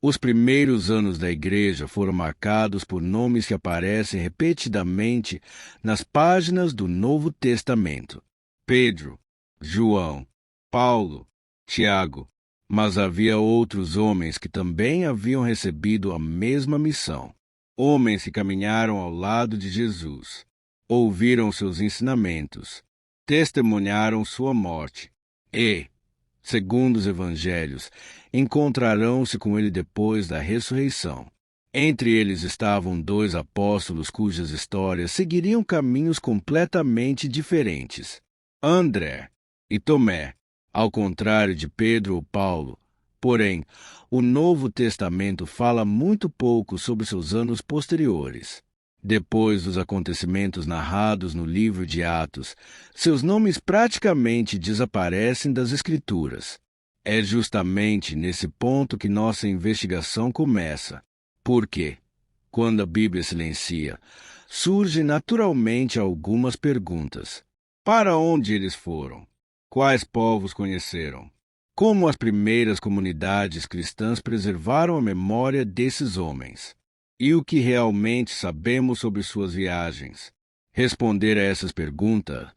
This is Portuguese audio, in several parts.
Os primeiros anos da Igreja foram marcados por nomes que aparecem repetidamente nas páginas do Novo Testamento: Pedro, João, Paulo, Tiago. Mas havia outros homens que também haviam recebido a mesma missão. Homens que caminharam ao lado de Jesus, ouviram seus ensinamentos, testemunharam sua morte e, segundo os evangelhos, encontrarão-se com ele depois da ressurreição. Entre eles estavam 2 apóstolos cujas histórias seguiriam caminhos completamente diferentes: André e Tomé, ao contrário de Pedro ou Paulo. Porém, o Novo Testamento fala muito pouco sobre seus anos posteriores. Depois dos acontecimentos narrados no livro de Atos, seus nomes praticamente desaparecem das Escrituras. É justamente nesse ponto que nossa investigação começa. Porque, quando a Bíblia silencia, surgem naturalmente algumas perguntas. Para onde eles foram? Quais povos conheceram? Como as primeiras comunidades cristãs preservaram a memória desses homens? E o que realmente sabemos sobre suas viagens? Responder a essas perguntas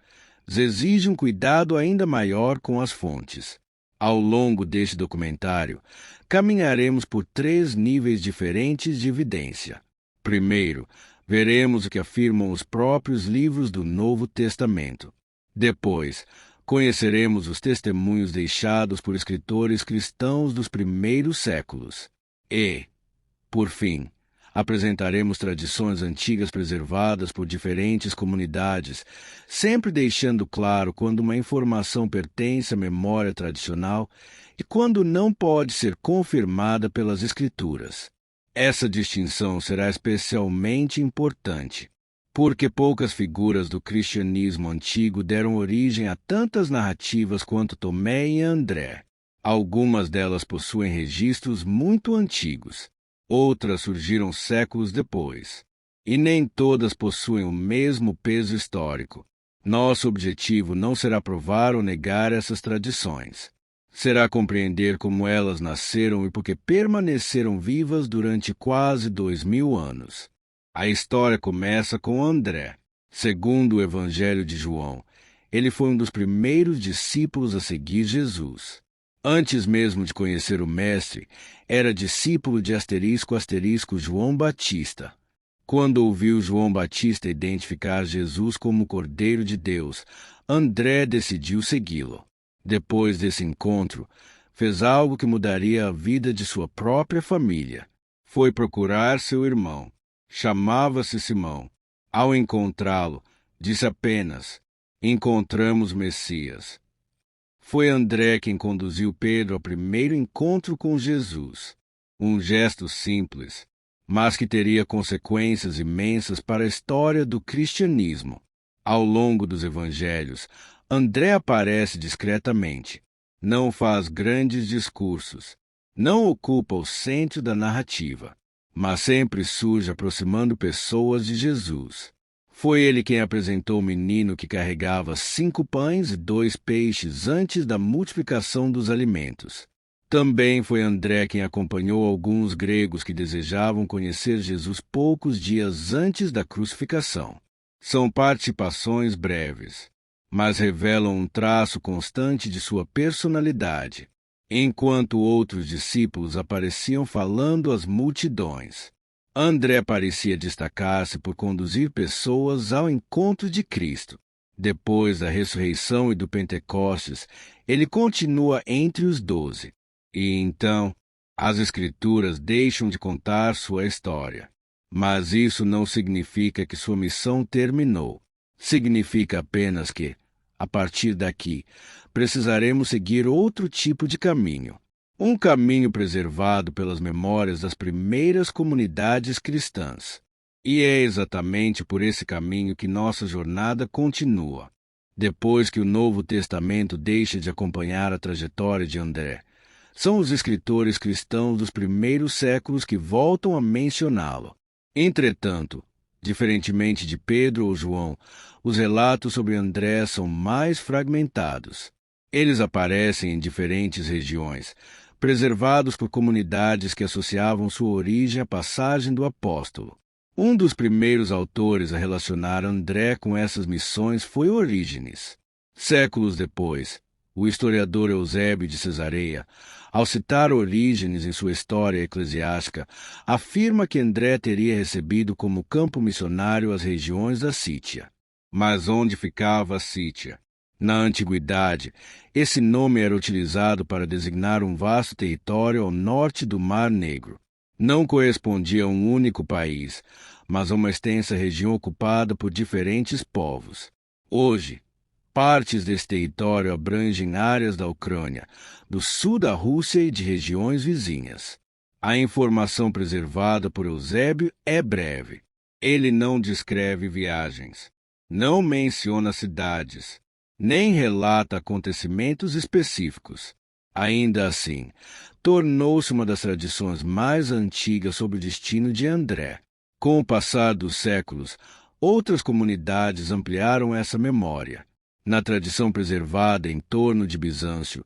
exige um cuidado ainda maior com as fontes. Ao longo deste documentário, caminharemos por 3 níveis diferentes de evidência. Primeiro, veremos o que afirmam os próprios livros do Novo Testamento. Depois, conheceremos os testemunhos deixados por escritores cristãos dos primeiros séculos. E, por fim, apresentaremos tradições antigas preservadas por diferentes comunidades, sempre deixando claro quando uma informação pertence à memória tradicional e quando não pode ser confirmada pelas Escrituras. Essa distinção será especialmente importante, porque poucas figuras do cristianismo antigo deram origem a tantas narrativas quanto Tomé e André. Algumas delas possuem registros muito antigos. Outras surgiram séculos depois. E nem todas possuem o mesmo peso histórico. Nosso objetivo não será provar ou negar essas tradições. Será compreender como elas nasceram e porque permaneceram vivas durante quase 2000 anos. A história começa com André. Segundo o Evangelho de João, ele foi um dos primeiros discípulos a seguir Jesus. Antes mesmo de conhecer o Mestre, era discípulo de João Batista. Quando ouviu João Batista identificar Jesus como o Cordeiro de Deus, André decidiu segui-lo. Depois desse encontro, fez algo que mudaria a vida de sua própria família. Foi procurar seu irmão. Chamava-se Simão. Ao encontrá-lo, disse apenas: "Encontramos o Messias." Foi André quem conduziu Pedro ao primeiro encontro com Jesus. Um gesto simples, mas que teria consequências imensas para a história do cristianismo. Ao longo dos evangelhos, André aparece discretamente. Não faz grandes discursos. Não ocupa o centro da narrativa, mas sempre surge aproximando pessoas de Jesus. Foi ele quem apresentou o menino que carregava 5 pães e 2 peixes antes da multiplicação dos alimentos. Também foi André quem acompanhou alguns gregos que desejavam conhecer Jesus poucos dias antes da crucificação. São participações breves, mas revelam um traço constante de sua personalidade, enquanto outros discípulos apareciam falando às multidões. André parecia destacar-se por conduzir pessoas ao encontro de Cristo. Depois da ressurreição e do Pentecostes, ele continua entre os 12. E então, as Escrituras deixam de contar sua história. Mas isso não significa que sua missão terminou. Significa apenas que, a partir daqui, precisaremos seguir outro tipo de caminho. Um caminho preservado pelas memórias das primeiras comunidades cristãs. E é exatamente por esse caminho que nossa jornada continua. Depois que o Novo Testamento deixa de acompanhar a trajetória de André, são os escritores cristãos dos primeiros séculos que voltam a mencioná-lo. Entretanto, diferentemente de Pedro ou João, os relatos sobre André são mais fragmentados. Eles aparecem em diferentes regiões, preservados por comunidades que associavam sua origem à passagem do apóstolo. Um dos primeiros autores a relacionar André com essas missões foi Orígenes. Séculos depois, o historiador Eusébio de Cesareia, ao citar Orígenes em sua história eclesiástica, afirma que André teria recebido como campo missionário as regiões da Sítia. Mas onde ficava a Sítia? Na antiguidade, esse nome era utilizado para designar um vasto território ao norte do Mar Negro. Não correspondia a um único país, mas a uma extensa região ocupada por diferentes povos. Hoje, partes desse território abrangem áreas da Ucrânia, do sul da Rússia e de regiões vizinhas. A informação preservada por Eusébio é breve. Ele não descreve viagens, não menciona cidades, nem relata acontecimentos específicos. Ainda assim, tornou-se uma das tradições mais antigas sobre o destino de André. Com o passar dos séculos, outras comunidades ampliaram essa memória. Na tradição preservada em torno de Bizâncio,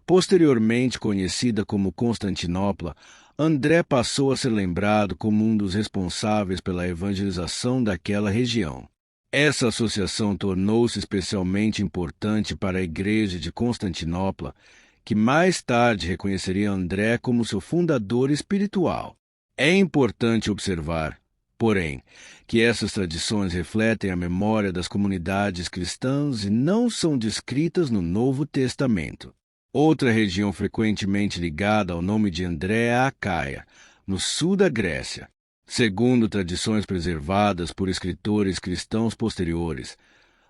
posteriormente conhecida como Constantinopla, André passou a ser lembrado como um dos responsáveis pela evangelização daquela região. Essa associação tornou-se especialmente importante para a Igreja de Constantinopla, que mais tarde reconheceria André como seu fundador espiritual. É importante observar, porém, que essas tradições refletem a memória das comunidades cristãs e não são descritas no Novo Testamento. Outra região frequentemente ligada ao nome de André é a Acaia, no sul da Grécia. Segundo tradições preservadas por escritores cristãos posteriores,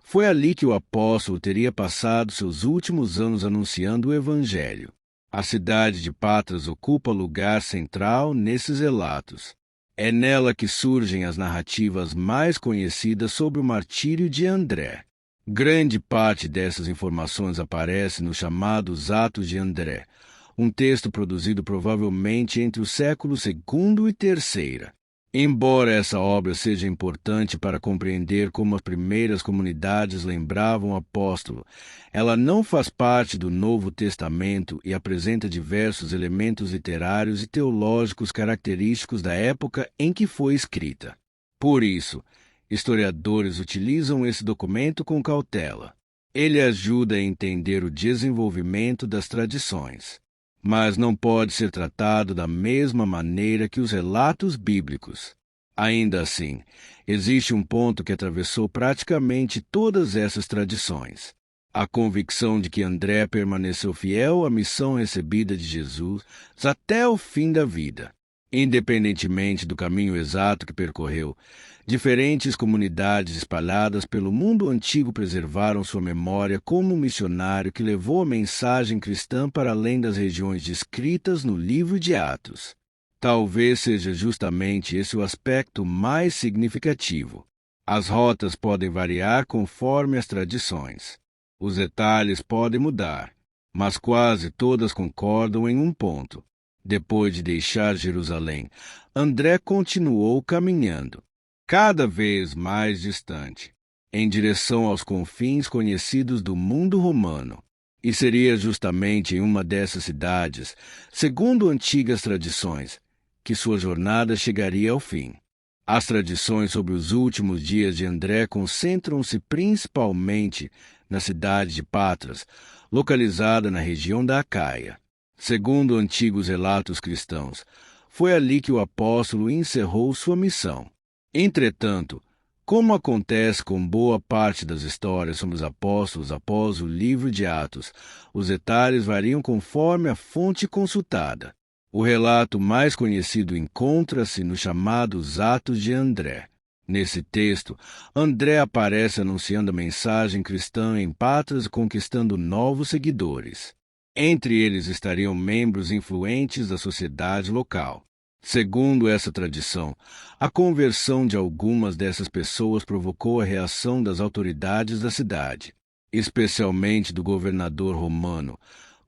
foi ali que o apóstolo teria passado seus últimos anos anunciando o Evangelho. A cidade de Patras ocupa lugar central nesses relatos. É nela que surgem as narrativas mais conhecidas sobre o martírio de André. Grande parte dessas informações aparece nos chamados Atos de André, um texto produzido provavelmente entre o século II e III. Embora essa obra seja importante para compreender como as primeiras comunidades lembravam o apóstolo, ela não faz parte do Novo Testamento e apresenta diversos elementos literários e teológicos característicos da época em que foi escrita. Por isso, historiadores utilizam esse documento com cautela. Ele ajuda a entender o desenvolvimento das tradições, mas não pode ser tratado da mesma maneira que os relatos bíblicos. Ainda assim, existe um ponto que atravessou praticamente todas essas tradições: a convicção de que André permaneceu fiel à missão recebida de Jesus até o fim da vida. Independentemente do caminho exato que percorreu, diferentes comunidades espalhadas pelo mundo antigo preservaram sua memória como um missionário que levou a mensagem cristã para além das regiões descritas no livro de Atos. Talvez seja justamente esse o aspecto mais significativo. As rotas podem variar conforme as tradições. Os detalhes podem mudar, mas quase todas concordam em um ponto. Depois de deixar Jerusalém, André continuou caminhando, cada vez mais distante, em direção aos confins conhecidos do mundo romano. E seria justamente em uma dessas cidades, segundo antigas tradições, que sua jornada chegaria ao fim. As tradições sobre os últimos dias de André concentram-se principalmente na cidade de Patras, localizada na região da Acaia. Segundo antigos relatos cristãos, foi ali que o apóstolo encerrou sua missão. Entretanto, como acontece com boa parte das histórias sobre os apóstolos após o livro de Atos, os detalhes variam conforme a fonte consultada. O relato mais conhecido encontra-se nos chamados Atos de André. Nesse texto, André aparece anunciando a mensagem cristã em Patras e conquistando novos seguidores. Entre eles estariam membros influentes da sociedade local. Segundo essa tradição, a conversão de algumas dessas pessoas provocou a reação das autoridades da cidade, especialmente do governador romano,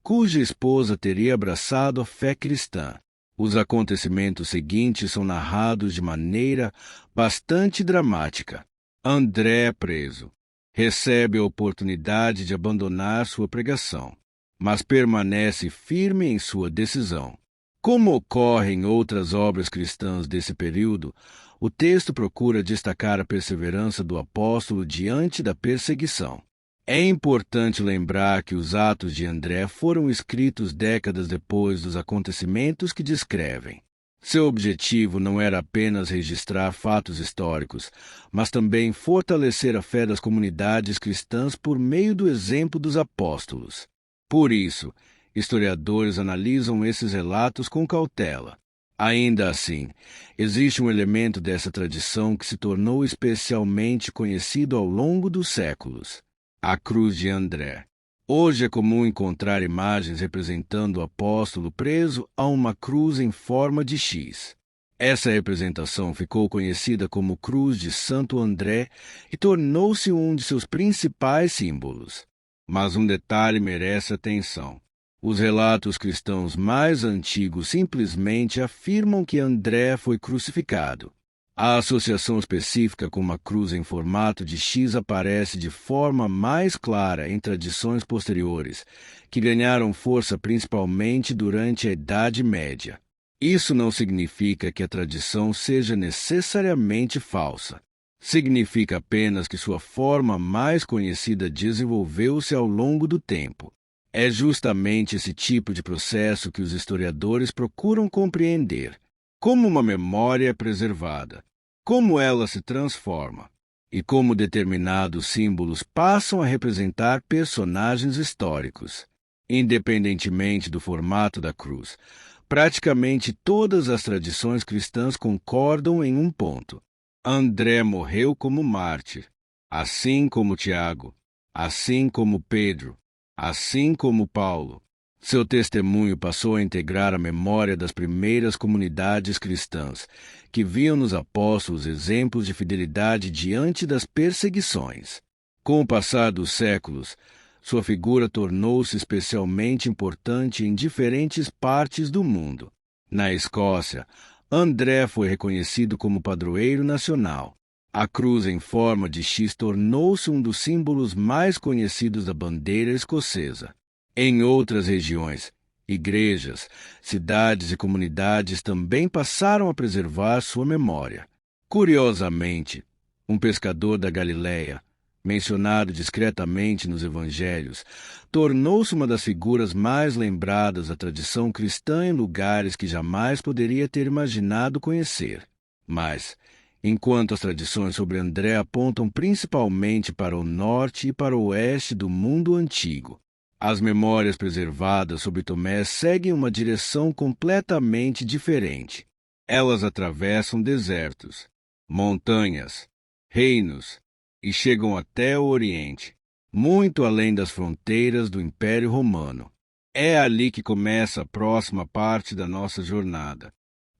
cuja esposa teria abraçado a fé cristã. Os acontecimentos seguintes são narrados de maneira bastante dramática. André é preso. Recebe a oportunidade de abandonar sua pregação, mas permanece firme em sua decisão. Como ocorre em outras obras cristãs desse período, o texto procura destacar a perseverança do apóstolo diante da perseguição. É importante lembrar que os Atos de André foram escritos décadas depois dos acontecimentos que descrevem. Seu objetivo não era apenas registrar fatos históricos, mas também fortalecer a fé das comunidades cristãs por meio do exemplo dos apóstolos. Por isso, historiadores analisam esses relatos com cautela. Ainda assim, existe um elemento dessa tradição que se tornou especialmente conhecido ao longo dos séculos: a cruz de André. Hoje é comum encontrar imagens representando o apóstolo preso a uma cruz em forma de X. Essa representação ficou conhecida como Cruz de Santo André e tornou-se um de seus principais símbolos. Mas um detalhe merece atenção. Os relatos cristãos mais antigos simplesmente afirmam que André foi crucificado. A associação específica com uma cruz em formato de X aparece de forma mais clara em tradições posteriores, que ganharam força principalmente durante a Idade Média. Isso não significa que a tradição seja necessariamente falsa. Significa apenas que sua forma mais conhecida desenvolveu-se ao longo do tempo. É justamente esse tipo de processo que os historiadores procuram compreender. Como uma memória é preservada, como ela se transforma, e como determinados símbolos passam a representar personagens históricos. Independentemente do formato da cruz, praticamente todas as tradições cristãs concordam em um ponto: André morreu como mártir, assim como Tiago, assim como Pedro, assim como Paulo. Seu testemunho passou a integrar a memória das primeiras comunidades cristãs, que viam nos apóstolos exemplos de fidelidade diante das perseguições. Com o passar dos séculos, sua figura tornou-se especialmente importante em diferentes partes do mundo. Na Escócia, André foi reconhecido como padroeiro nacional. A cruz em forma de X tornou-se um dos símbolos mais conhecidos da bandeira escocesa. Em outras regiões, igrejas, cidades e comunidades também passaram a preservar sua memória. Curiosamente, um pescador da Galileia, mencionado discretamente nos evangelhos, tornou-se uma das figuras mais lembradas da tradição cristã em lugares que jamais poderia ter imaginado conhecer. Mas, enquanto as tradições sobre André apontam principalmente para o norte e para o oeste do mundo antigo, as memórias preservadas sobre Tomé seguem uma direção completamente diferente. Elas atravessam desertos, montanhas, reinos e chegam até o Oriente, muito além das fronteiras do Império Romano. É ali que começa a próxima parte da nossa jornada.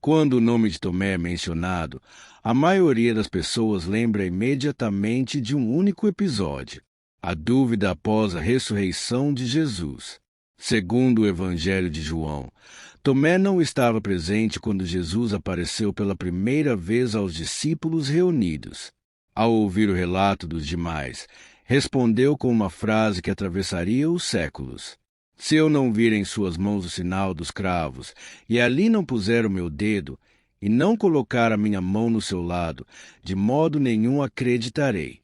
Quando o nome de Tomé é mencionado, a maioria das pessoas lembra imediatamente de um único episódio: a dúvida após a ressurreição de Jesus. Segundo o Evangelho de João, Tomé não estava presente quando Jesus apareceu pela primeira vez aos discípulos reunidos. Ao ouvir o relato dos demais, respondeu com uma frase que atravessaria os séculos: Se eu não vir em suas mãos o sinal dos cravos, e ali não puser o meu dedo, e não colocar a minha mão no seu lado, de modo nenhum acreditarei.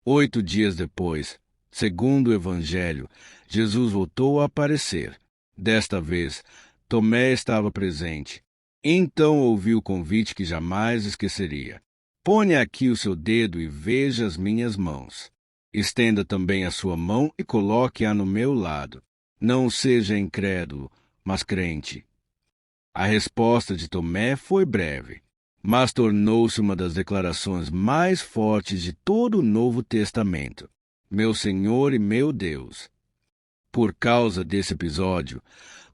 8 dias depois, segundo o Evangelho, Jesus voltou a aparecer. Desta vez, Tomé estava presente. Então ouviu o convite que jamais esqueceria: Ponha aqui o seu dedo e veja as minhas mãos. Estenda também a sua mão e coloque-a no meu lado. Não seja incrédulo, mas crente. A resposta de Tomé foi breve, mas tornou-se uma das declarações mais fortes de todo o Novo Testamento: Meu Senhor e meu Deus. Por causa desse episódio,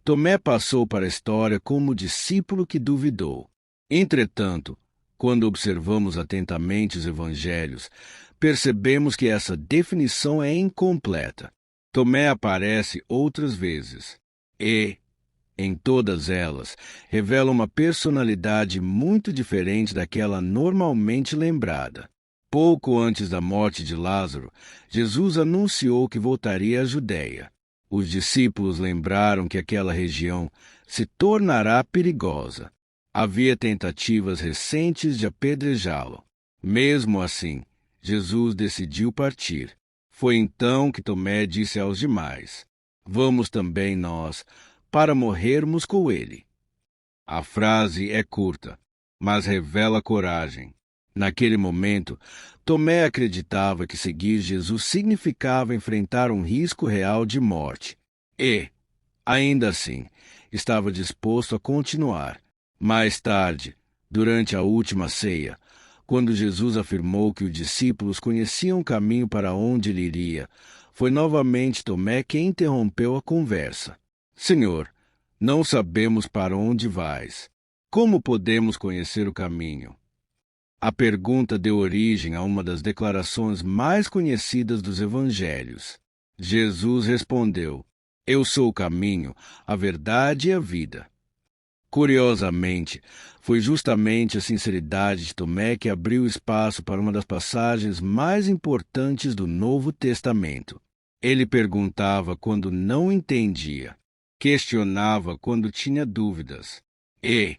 Tomé passou para a história como o discípulo que duvidou. Entretanto, quando observamos atentamente os evangelhos, percebemos que essa definição é incompleta. Tomé aparece outras vezes e, em todas elas, revela uma personalidade muito diferente daquela normalmente lembrada. Pouco antes da morte de Lázaro, Jesus anunciou que voltaria à Judéia. Os discípulos lembraram que aquela região se tornará perigosa. Havia tentativas recentes de apedrejá-lo. Mesmo assim, Jesus decidiu partir. Foi então que Tomé disse aos demais: "Vamos também nós, para morrermos com ele." A frase é curta, mas revela coragem. Naquele momento, Tomé acreditava que seguir Jesus significava enfrentar um risco real de morte. E, ainda assim, estava disposto a continuar. Mais tarde, durante a última ceia, quando Jesus afirmou que os discípulos conheciam o caminho para onde ele iria, foi novamente Tomé quem interrompeu a conversa. "Senhor, não sabemos para onde vais. Como podemos conhecer o caminho?" A pergunta deu origem a uma das declarações mais conhecidas dos evangelhos. Jesus respondeu: "Eu sou o caminho, a verdade e a vida." Curiosamente, foi justamente a sinceridade de Tomé que abriu espaço para uma das passagens mais importantes do Novo Testamento. Ele perguntava quando não entendia, questionava quando tinha dúvidas e,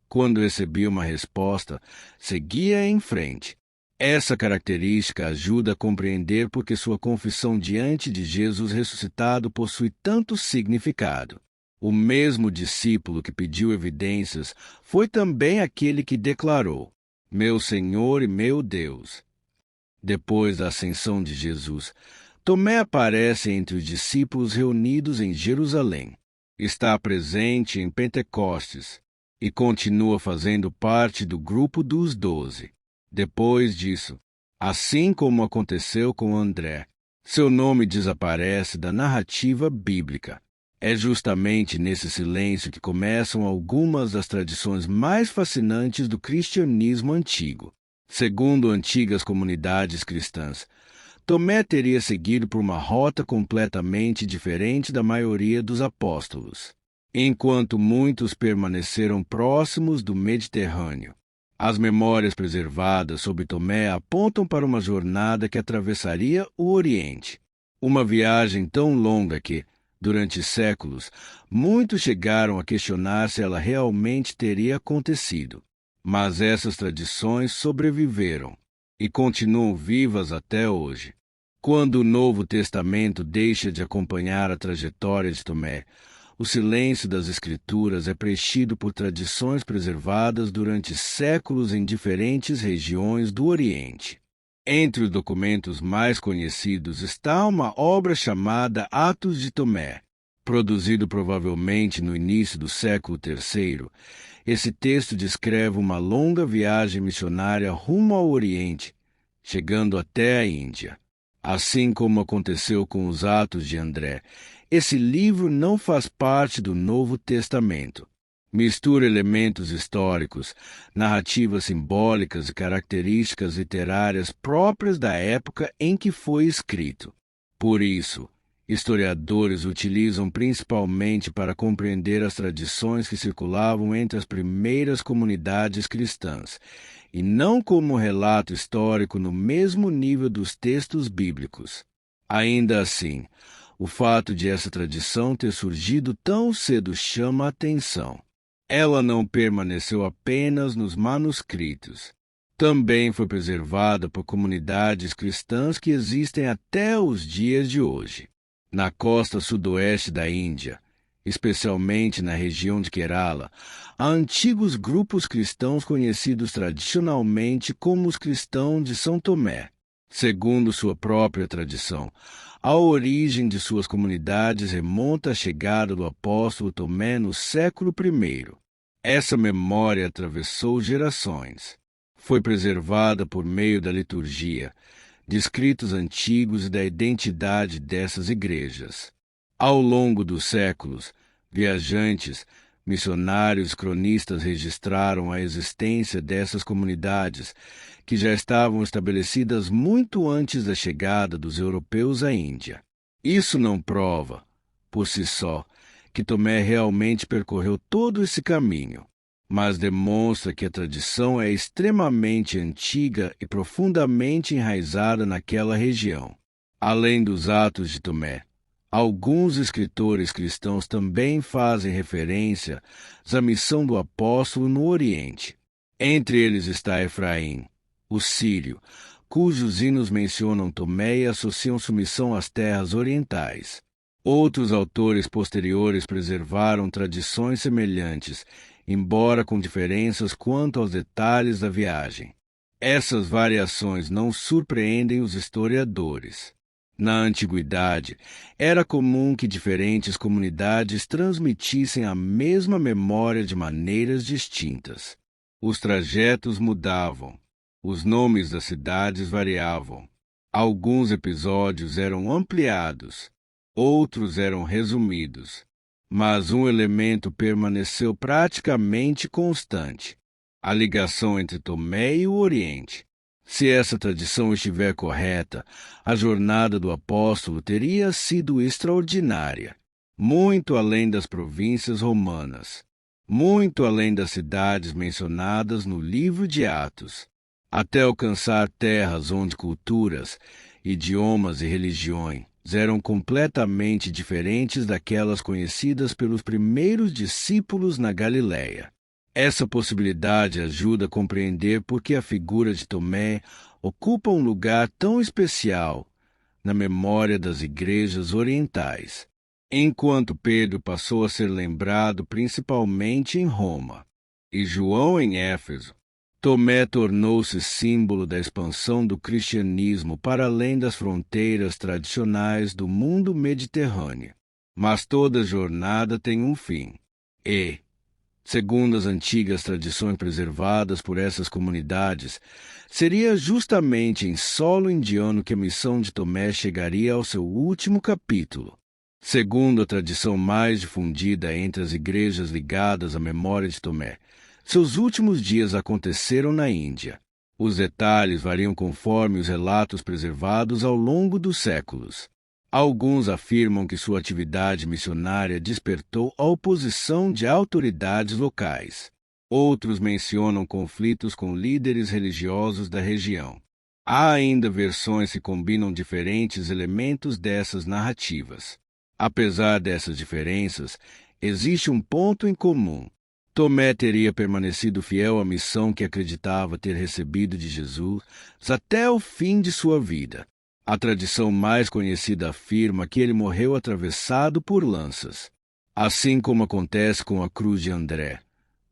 quando recebia uma resposta, seguia em frente. Essa característica ajuda a compreender por que sua confissão diante de Jesus ressuscitado possui tanto significado. O mesmo discípulo que pediu evidências foi também aquele que declarou: "Meu Senhor e meu Deus." Depois da ascensão de Jesus, Tomé aparece entre os discípulos reunidos em Jerusalém. Está presente em Pentecostes e continua fazendo parte do grupo dos 12. Depois disso, assim como aconteceu com André, seu nome desaparece da narrativa bíblica. É justamente nesse silêncio que começam algumas das tradições mais fascinantes do cristianismo antigo. Segundo antigas comunidades cristãs, Tomé teria seguido por uma rota completamente diferente da maioria dos apóstolos. Enquanto muitos permaneceram próximos do Mediterrâneo, as memórias preservadas sobre Tomé apontam para uma jornada que atravessaria o Oriente. Uma viagem tão longa que, durante séculos, muitos chegaram a questionar se ela realmente teria acontecido. Mas essas tradições sobreviveram e continuam vivas até hoje. Quando o Novo Testamento deixa de acompanhar a trajetória de Tomé, o silêncio das Escrituras é preenchido por tradições preservadas durante séculos em diferentes regiões do Oriente. Entre os documentos mais conhecidos está uma obra chamada Atos de Tomé. Produzido provavelmente no início do século III, esse texto descreve uma longa viagem missionária rumo ao Oriente, chegando até a Índia. Assim como aconteceu com os Atos de André, esse livro não faz parte do Novo Testamento. Mistura elementos históricos, narrativas simbólicas e características literárias próprias da época em que foi escrito. Por isso, historiadores utilizam principalmente para compreender as tradições que circulavam entre as primeiras comunidades cristãs, e não como relato histórico no mesmo nível dos textos bíblicos. Ainda assim, o fato de essa tradição ter surgido tão cedo chama a atenção. Ela não permaneceu apenas nos manuscritos. Também foi preservada por comunidades cristãs que existem até os dias de hoje. Na costa sudoeste da Índia, especialmente na região de Kerala, há antigos grupos cristãos conhecidos tradicionalmente como os cristãos de São Tomé. Segundo sua própria tradição, a origem de suas comunidades remonta à chegada do apóstolo Tomé no século I. Essa memória atravessou gerações. Foi preservada por meio da liturgia, de escritos antigos e da identidade dessas igrejas. Ao longo dos séculos, viajantes, missionários e cronistas registraram a existência dessas comunidades, que já estavam estabelecidas muito antes da chegada dos europeus à Índia. Isso não prova, por si só, que Tomé realmente percorreu todo esse caminho, mas demonstra que a tradição é extremamente antiga e profundamente enraizada naquela região. Além dos Atos de Tomé, Alguns escritores cristãos também fazem referência à missão do apóstolo no Oriente. Entre eles está Efraim, o sírio, cujos hinos mencionam Tomé e associam sua missão às terras orientais. Outros autores posteriores preservaram tradições semelhantes, embora com diferenças quanto aos detalhes da viagem. Essas variações não surpreendem os historiadores. Na antiguidade, era comum que diferentes comunidades transmitissem a mesma memória de maneiras distintas. Os trajetos mudavam, os nomes das cidades variavam. Alguns episódios eram ampliados, outros eram resumidos, mas um elemento permaneceu praticamente constante: a ligação entre Tomé e o Oriente. Se essa tradição estiver correta, a jornada do apóstolo teria sido extraordinária, muito além das províncias romanas, muito além das cidades mencionadas no livro de Atos, até alcançar terras onde culturas, idiomas e religiões eram completamente diferentes daquelas conhecidas pelos primeiros discípulos na Galiléia. Essa possibilidade ajuda a compreender por que a figura de Tomé ocupa um lugar tão especial na memória das igrejas orientais, enquanto Pedro passou a ser lembrado principalmente em Roma e João em Éfeso. Tomé tornou-se símbolo da expansão do cristianismo para além das fronteiras tradicionais do mundo mediterrâneo. Mas toda jornada tem um fim. E, segundo as antigas tradições preservadas por essas comunidades, seria justamente em solo indiano que a missão de Tomé chegaria ao seu último capítulo. Segundo a tradição mais difundida entre as igrejas ligadas à memória de Tomé, seus últimos dias aconteceram na Índia. Os detalhes variam conforme os relatos preservados ao longo dos séculos. Alguns afirmam que sua atividade missionária despertou a oposição de autoridades locais. Outros mencionam conflitos com líderes religiosos da região. Há ainda versões que combinam diferentes elementos dessas narrativas. Apesar dessas diferenças, existe um ponto em comum. Tomé teria permanecido fiel à missão que acreditava ter recebido de Jesus até o fim de sua vida. A tradição mais conhecida afirma que ele morreu atravessado por lanças, assim como acontece com a cruz de André.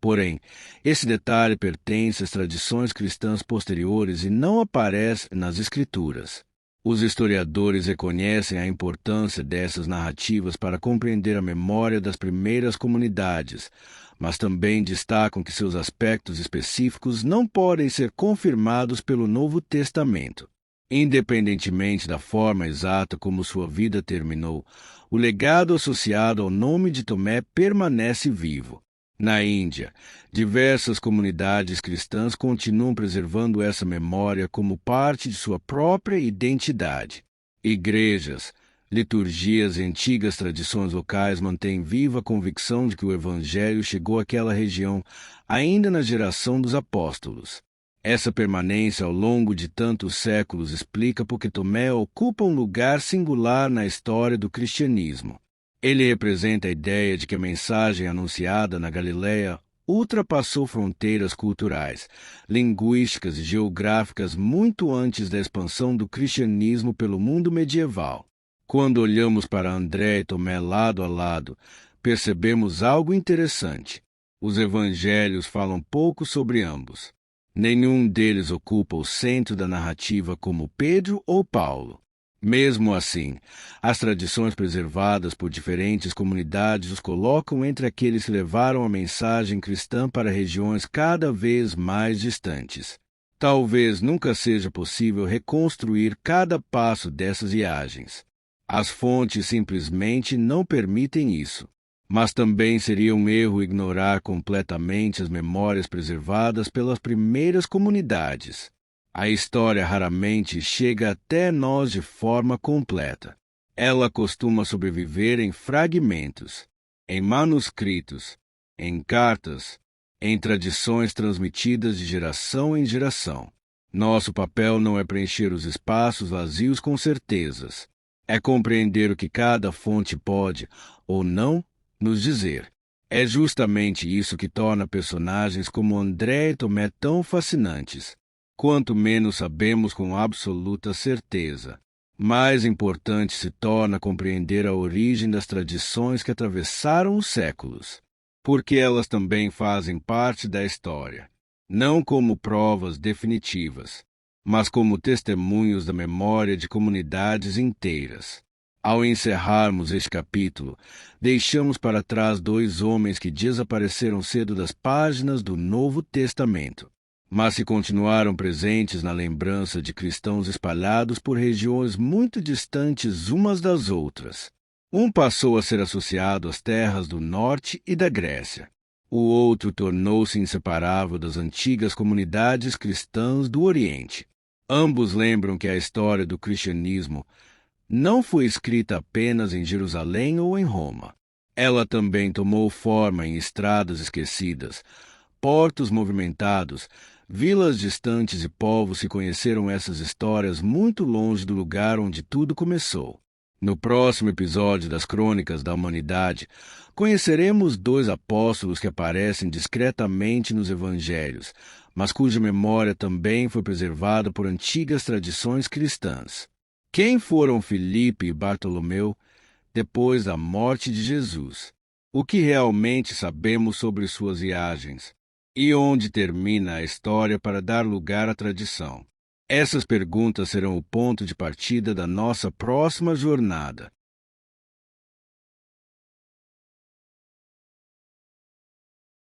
Porém, esse detalhe pertence às tradições cristãs posteriores e não aparece nas Escrituras. Os historiadores reconhecem a importância dessas narrativas para compreender a memória das primeiras comunidades, mas também destacam que seus aspectos específicos não podem ser confirmados pelo Novo Testamento. Independentemente da forma exata como sua vida terminou, o legado associado ao nome de Tomé permanece vivo. Na Índia, diversas comunidades cristãs continuam preservando essa memória como parte de sua própria identidade. Igrejas, liturgias e antigas tradições locais mantêm viva a convicção de que o Evangelho chegou àquela região ainda na geração dos apóstolos. Essa permanência ao longo de tantos séculos explica por que Tomé ocupa um lugar singular na história do cristianismo. Ele representa a ideia de que a mensagem anunciada na Galiléia ultrapassou fronteiras culturais, linguísticas e geográficas muito antes da expansão do cristianismo pelo mundo medieval. Quando olhamos para André e Tomé lado a lado, percebemos algo interessante. Os evangelhos falam pouco sobre ambos. Nenhum deles ocupa o centro da narrativa como Pedro ou Paulo. Mesmo assim, as tradições preservadas por diferentes comunidades os colocam entre aqueles que levaram a mensagem cristã para regiões cada vez mais distantes. Talvez nunca seja possível reconstruir cada passo dessas viagens. As fontes simplesmente não permitem isso. Mas também seria um erro ignorar completamente as memórias preservadas pelas primeiras comunidades. A história raramente chega até nós de forma completa. Ela costuma sobreviver em fragmentos, em manuscritos, em cartas, em tradições transmitidas de geração em geração. Nosso papel não é preencher os espaços vazios com certezas, É compreender o que cada fonte pode, ou não, nos dizer. É justamente isso que torna personagens como André e Tomé tão fascinantes. Quanto menos sabemos com absoluta certeza, mais importante se torna compreender a origem das tradições que atravessaram os séculos, porque elas também fazem parte da história, não como provas definitivas, mas como testemunhos da memória de comunidades inteiras. Ao encerrarmos este capítulo, deixamos para trás dois homens que desapareceram cedo das páginas do Novo Testamento, mas que continuaram presentes na lembrança de cristãos espalhados por regiões muito distantes umas das outras. Um passou a ser associado às terras do norte e da Grécia. O outro tornou-se inseparável das antigas comunidades cristãs do Oriente. Ambos lembram que a história do cristianismo não foi escrita apenas em Jerusalém ou em Roma. Ela também tomou forma em estradas esquecidas, portos movimentados, vilas distantes e povos que conheceram essas histórias muito longe do lugar onde tudo começou. No próximo episódio das Crônicas da Humanidade, conheceremos dois apóstolos que aparecem discretamente nos evangelhos, mas cuja memória também foi preservada por antigas tradições cristãs. Quem foram Filipe e Bartolomeu depois da morte de Jesus? O que realmente sabemos sobre suas viagens? E onde termina a história para dar lugar à tradição? Essas perguntas serão o ponto de partida da nossa próxima jornada.